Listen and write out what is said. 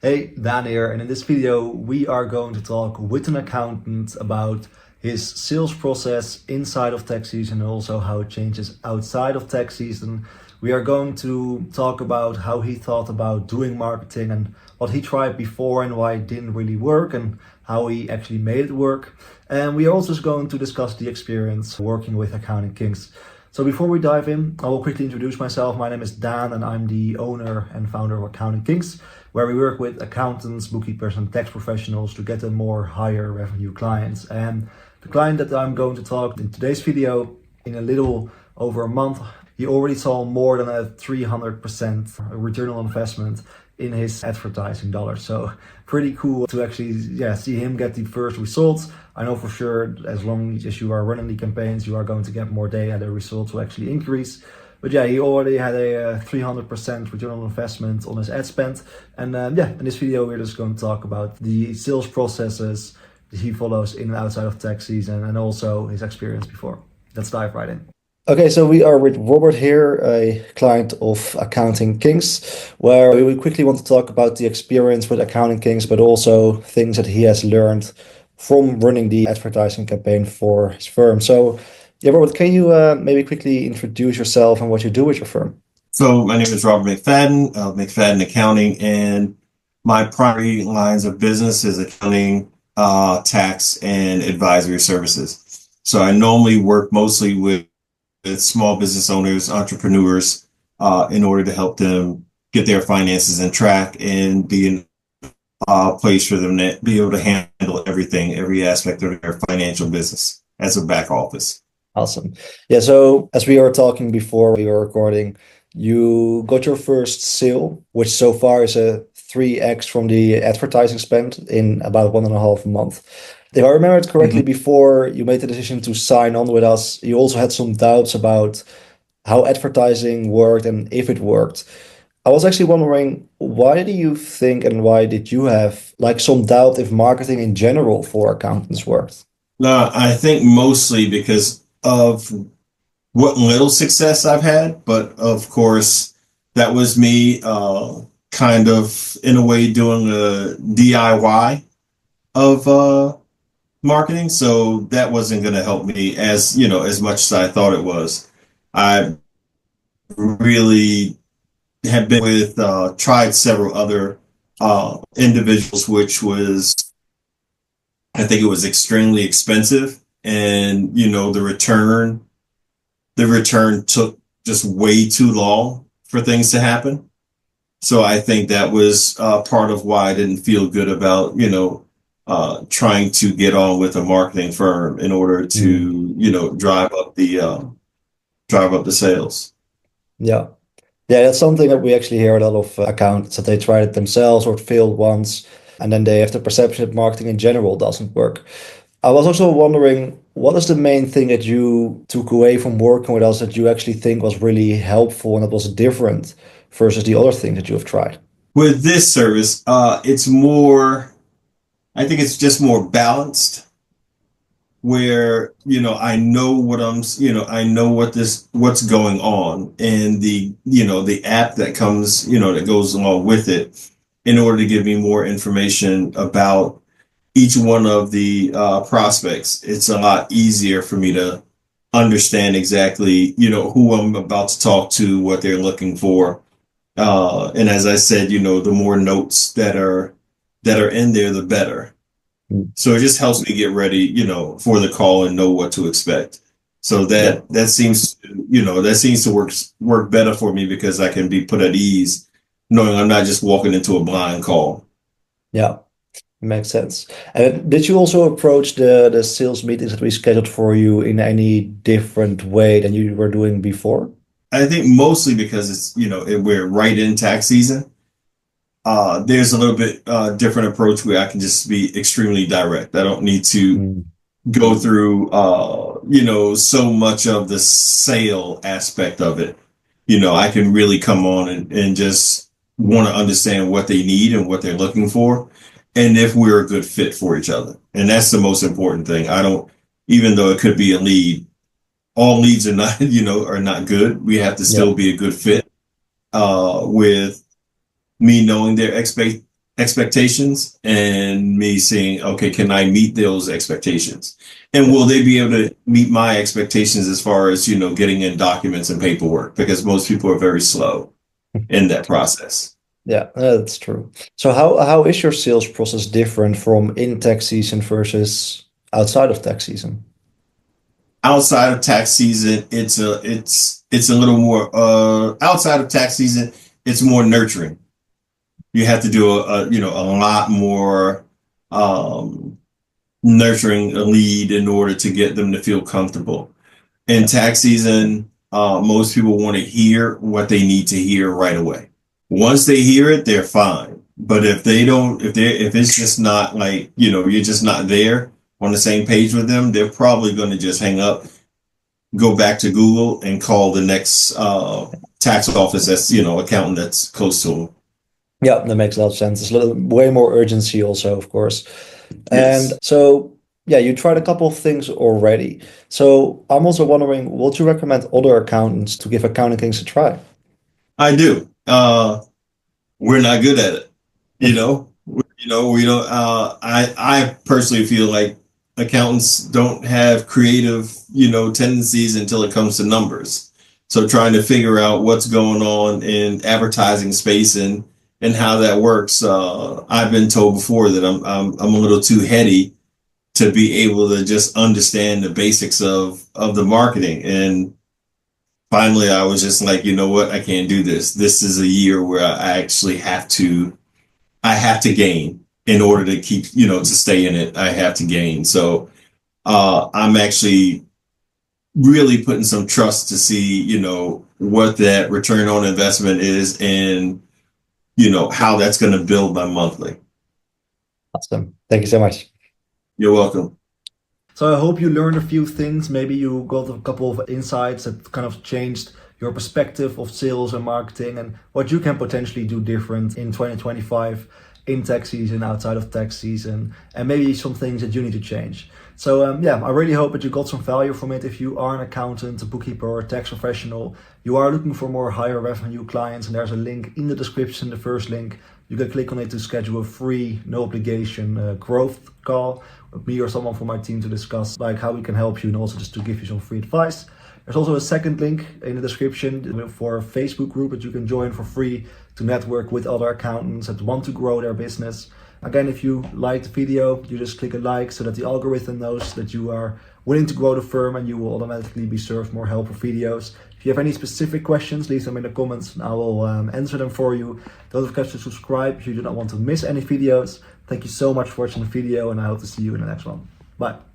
Hey, Dan here, and in this video we are going to talk with an accountant about his sales process inside of tax season and also how it changes outside of tax season. We are going to talk about how he thought about doing marketing and what he tried before and why it didn't really work and how he actually made it work. And we are also going to discuss the experience working with Accounting Kings. So before we dive in, I will quickly introduce myself. My name is Dan and I'm the owner and founder of Accounting Kings, where we work with accountants, bookkeepers, and tax professionals to get them more higher revenue clients. And the client that I'm going to talk in today's video, in a little over a month, he already saw more than a 300% return on investment in his advertising dollars. So pretty cool to actually see him get the first results. I know for sure as long as you are running the campaigns, you are going to get more data, the results will actually increase. But yeah, he already had a 300% return on investment on his ad spend. And in this video, we're just going to talk about the sales processes that he follows in and outside of tax season and also his experience before. Let's dive right in. Okay, so we are with Robert here, a client of Accounting Kings, where we quickly want to talk about the experience with Accounting Kings, but also things that he has learned from running the advertising campaign for his firm. So yeah, Robert, can you maybe quickly introduce yourself and what you do with your firm? So my name is Robert McFadden of McFadden Accounting, and my primary lines of business is accounting, tax, and advisory services. So I normally work mostly with small business owners, entrepreneurs, in order to help them get their finances in track and be in a place for them to be able to handle everything, every aspect of their financial business as a back office. Awesome. Yeah, so as we were talking before we were recording, you got your first sale, which so far is a 3x from the advertising spend in about 1.5 months. If I remember it correctly, before you made the decision to sign on with us, you also had some doubts about how advertising worked and if it worked. I was actually wondering, why do you think and why did you have like some doubt if marketing in general for accountants worked? No, I think mostly because of what little success I've had, but of course, that was me kind of in a way doing a DIY of marketing. So that wasn't going to help me as much as I thought it was. I really have been with, tried several other individuals, which was, I think it was extremely expensive. And, the return took just way too long for things to happen. So I think that was part of why I didn't feel good about, trying to get on with a marketing firm in order to, drive up the sales. Yeah. Yeah, that's something that we actually hear a lot of accountants that they tried it themselves or it failed once, and then they have the perception that marketing in general doesn't work. I was also wondering, what is the main thing that you took away from working with us that you actually think was really helpful and that was different versus the other things that you have tried? With this service, it's more, I think it's just more balanced where, I know I know what's going on, and the app that comes, that goes along with it in order to give me more information about each one of the prospects. It's a lot easier for me to understand exactly, who I'm about to talk to, what they're looking for. And as I said, the more notes that are in there, the better. So it just helps me get ready, for the call and know what to expect. So that seems to work better for me because I can be put at ease knowing I'm not just walking into a blind call. Yeah, makes sense. And did you also approach the sales meetings that we scheduled for you in any different way than you were doing before? I think mostly because it's, we're right in tax season. There's a little bit different approach where I can just be extremely direct. I don't need to go through, so much of the sale aspect of it. I can really come on and just want to understand what they need and what they're looking for, and if we're a good fit for each other. And that's the most important thing. Even though it could be a lead, all leads are not, are not good. We have to still be a good fit with me knowing their expectations and me saying, okay, can I meet those expectations? And will they be able to meet my expectations as far as, getting in documents and paperwork? Because most people are very slow in that process. Yeah, that's true. So how is your sales process different from in tax season versus outside of tax season? Outside of tax season, it's a little more outside of tax season, it's more nurturing. You have to do a lot more um nurturing a lead in order to get them to feel comfortable. In tax season, most people want to hear what they need to hear right away. Once they hear it, they're fine. But if they don't, if it's just not like, you're just not there on the same page with them, they're probably going to just hang up, go back to Google and call the next tax office that's, accountant that's close to them. Yeah, that makes a lot of sense. There's a little way more urgency also, of course. And Yes, so, yeah, you tried a couple of things already. So I'm also wondering, would you recommend other accountants to give Accounting Kings a try? I do. We're not good at it. We don't. I personally feel like accountants don't have creative, tendencies until it comes to numbers. So trying to figure out what's going on in advertising space and how that works. I've been told before that I'm a little too heady to be able to just understand the basics of the marketing. And finally, I was just like, you know what? I can't do this. This is a year where I actually I have to gain in order to keep, to stay in it. I have to gain. So I'm actually really putting some trust to see, what that return on investment is and, how that's going to build my monthly. Awesome. Thank you so much. You're welcome. So I hope you learned a few things. Maybe you got a couple of insights that kind of changed your perspective of sales and marketing and what you can potentially do different in 2025 in tax season, outside of tax season, and maybe some things that you need to change. So yeah, I really hope that you got some value from it. If you are an accountant, a bookkeeper, or a tax professional, you are looking for more higher revenue clients, and there's a link in the description, the first link. You can click on it to schedule a free, no obligation growth call with me or someone from my team to discuss like how we can help you and also just to give you some free advice. There's also a second link in the description for a Facebook group that you can join for free to network with other accountants that want to grow their business. Again, if you liked the video, you just click a like so that the algorithm knows that you are willing to grow the firm and you will automatically be served more helpful videos. If you have any specific questions, leave them in the comments and I will answer them for you. Don't forget to subscribe if you do not want to miss any videos. Thank you so much for watching the video and I hope to see you in the next one. Bye.